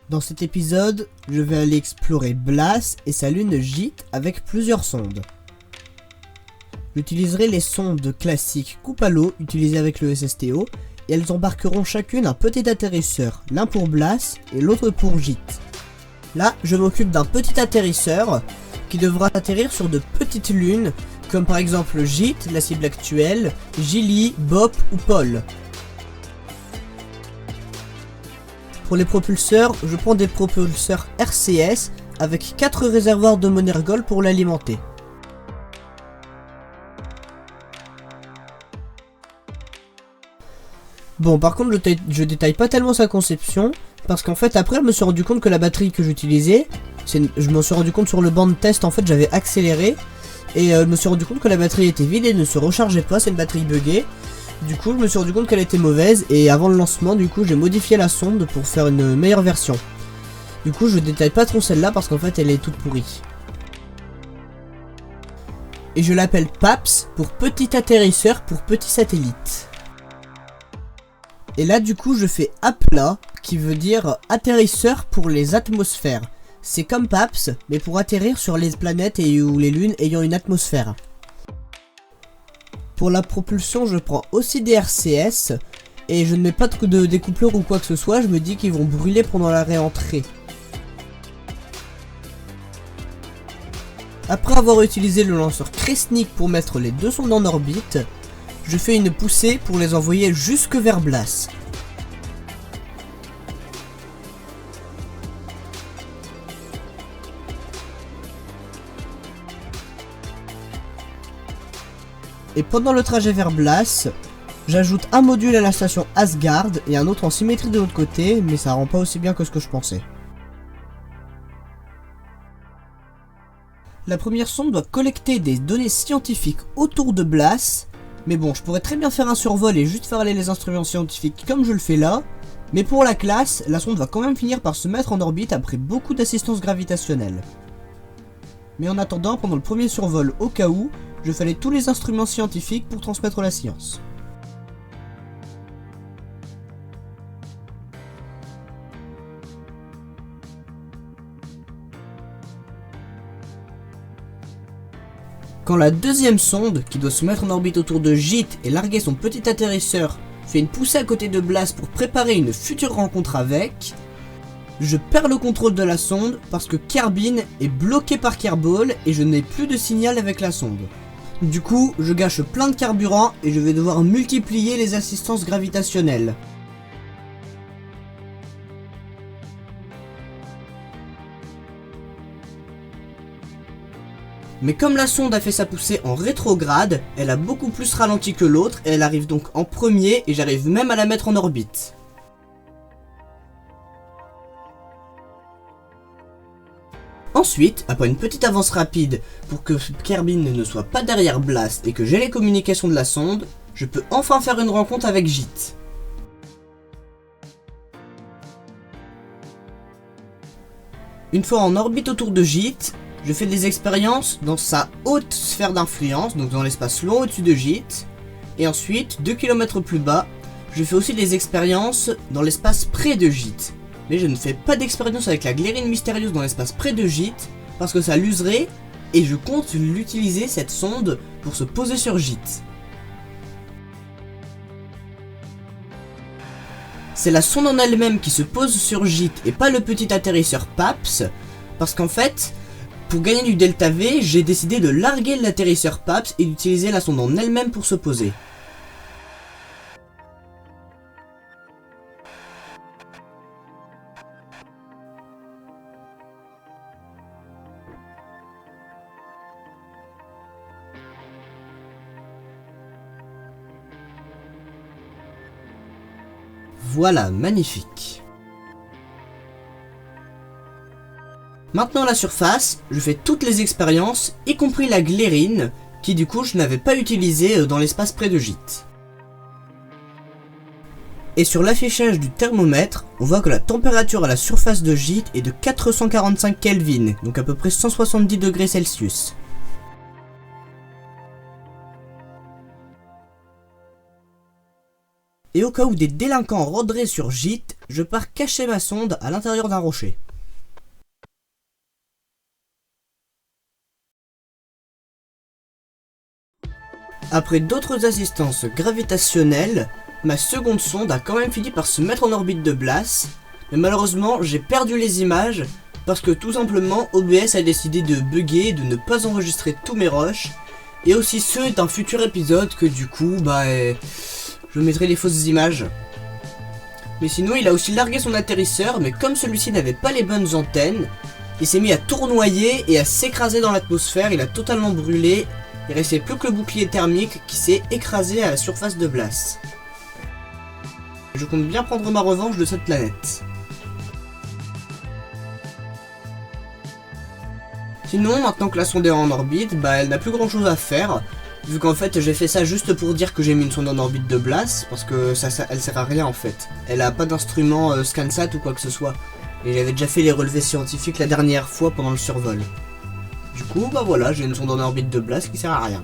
Dans cet épisode, je vais aller explorer Blas et sa lune Gite avec plusieurs sondes. J'utiliserai les sondes classiques coupe à l'eau utilisées avec le SSTO et elles embarqueront chacune un petit atterrisseur, l'un pour Blas et l'autre pour Gite. Là, je m'occupe d'un petit atterrisseur qui devra atterrir sur de petites lunes comme par exemple Gite, la cible actuelle, Gilly, Bop ou Paul. Pour les propulseurs, je prends des propulseurs RCS avec 4 réservoirs de Monergol pour l'alimenter. Bon, par contre, je détaille pas tellement sa conception, parce qu'en fait, après, je me suis rendu compte que la batterie que j'utilisais, je me suis rendu compte sur le banc de test, en fait, j'avais accéléré, et je me suis rendu compte que la batterie était vide et ne se rechargeait pas, c'est une batterie buggée. Du coup, je me suis rendu compte qu'elle était mauvaise, et avant le lancement, du coup, j'ai modifié la sonde pour faire une meilleure version. Du coup, je détaille pas trop celle-là, parce qu'en fait, elle est toute pourrie. Et je l'appelle PAPS pour petit atterrisseur pour petit satellite. Et là, du coup, je fais APLA, qui veut dire atterrisseur pour les atmosphères. C'est comme PAPS, mais pour atterrir sur les planètes ou les lunes ayant une atmosphère. Pour la propulsion, je prends aussi des RCS, et je ne mets pas de découpleur ou quoi que ce soit, je me dis qu'ils vont brûler pendant la réentrée. Après avoir utilisé le lanceur Kresnik pour mettre les deux sondes en orbite, je fais une poussée pour les envoyer jusque vers Blas. Et pendant le trajet vers Blas, j'ajoute un module à la station Asgard et un autre en symétrie de l'autre côté, mais ça rend pas aussi bien que ce que je pensais. La première sonde doit collecter des données scientifiques autour de Blas, mais bon, je pourrais très bien faire un survol et juste faire aller les instruments scientifiques comme je le fais là, mais pour la classe, la sonde va quand même finir par se mettre en orbite après beaucoup d'assistance gravitationnelle. Mais en attendant, pendant le premier survol, au cas où, je fallait tous les instruments scientifiques pour transmettre la science. Quand la deuxième sonde, qui doit se mettre en orbite autour de Gite et larguer son petit atterrisseur, fait une poussée à côté de Blas pour préparer une future rencontre avec, je perds le contrôle de la sonde parce que Kerbin est bloqué par Kerbal et je n'ai plus de signal avec la sonde. Du coup, je gâche plein de carburant et je vais devoir multiplier les assistances gravitationnelles. Mais comme la sonde a fait sa poussée en rétrograde, elle a beaucoup plus ralenti que l'autre et elle arrive donc en premier et j'arrive même à la mettre en orbite. Ensuite, après une petite avance rapide pour que Kerbin ne soit pas derrière Blas et que j'ai les communications de la sonde, je peux enfin faire une rencontre avec Gite. Une fois en orbite autour de Gite, je fais des expériences dans sa haute sphère d'influence, donc dans l'espace long au-dessus de Gite, et ensuite, 2 km plus bas, je fais aussi des expériences dans l'espace près de Gite. Mais je ne fais pas d'expérience avec la glérine mystérieuse dans l'espace près de Gite, parce que ça l'userait, et je compte l'utiliser cette sonde pour se poser sur Gite. C'est la sonde en elle-même qui se pose sur Gite et pas le petit atterrisseur PAPS, parce qu'en fait, pour gagner du delta V, j'ai décidé de larguer l'atterrisseur PAPS et d'utiliser la sonde en elle-même pour se poser. Voilà, magnifique. Maintenant à la surface, je fais toutes les expériences, y compris la glérine, qui du coup je n'avais pas utilisée dans l'espace près de Gite. Et sur l'affichage du thermomètre, on voit que la température à la surface de Gite est de 445 Kelvin, donc à peu près 170 degrés Celsius. Et au cas où des délinquants rôderaient sur Gite, Je pars cacher ma sonde à l'intérieur d'un rocher. Après d'autres assistances gravitationnelles, ma seconde sonde a quand même fini par se mettre en orbite de Blas, mais malheureusement j'ai perdu les images parce que tout simplement OBS a décidé de bugger, de ne pas enregistrer tous mes rushs, et aussi ceux d'un futur épisode que du coup je mettrai les fausses images. Mais sinon il a aussi largué son atterrisseur, mais comme celui-ci n'avait pas les bonnes antennes, il s'est mis à tournoyer et à s'écraser dans l'atmosphère, il a totalement brûlé, il restait plus que le bouclier thermique qui s'est écrasé à la surface de Blas. Je compte bien prendre ma revanche de cette planète. Sinon, maintenant que la sonde est en orbite, elle n'a plus grand chose à faire, vu qu'en fait j'ai fait ça juste pour dire que j'ai mis une sonde en orbite de Blas, parce que elle sert à rien en fait. Elle a pas d'instrument ScanSat ou quoi que ce soit, et j'avais déjà fait les relevés scientifiques la dernière fois pendant le survol. Du coup, voilà, j'ai une sonde en orbite de Blas qui sert à rien.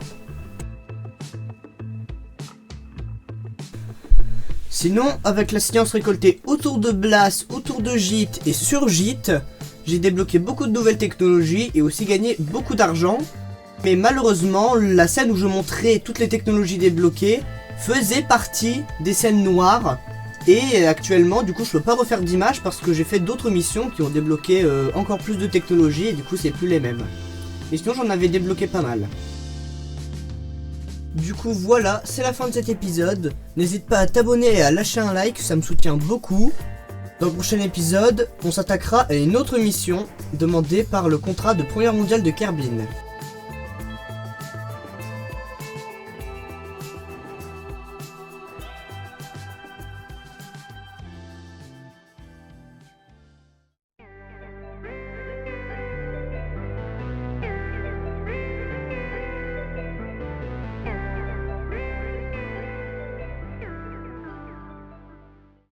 Sinon, avec la science récoltée autour de Blas, autour de Gite et sur Gite, j'ai débloqué beaucoup de nouvelles technologies et aussi gagné beaucoup d'argent. Mais malheureusement, la scène où je montrais toutes les technologies débloquées faisait partie des scènes noires. Et actuellement, du coup, je peux pas refaire d'image parce que j'ai fait d'autres missions qui ont débloqué encore plus de technologies et du coup, c'est plus les mêmes. Et sinon, j'en avais débloqué pas mal. Du coup, voilà, c'est la fin de cet épisode. N'hésite pas à t'abonner et à lâcher un like, ça me soutient beaucoup. Dans le prochain épisode, on s'attaquera à une autre mission demandée par le contrat de première mondiale de Kerbin.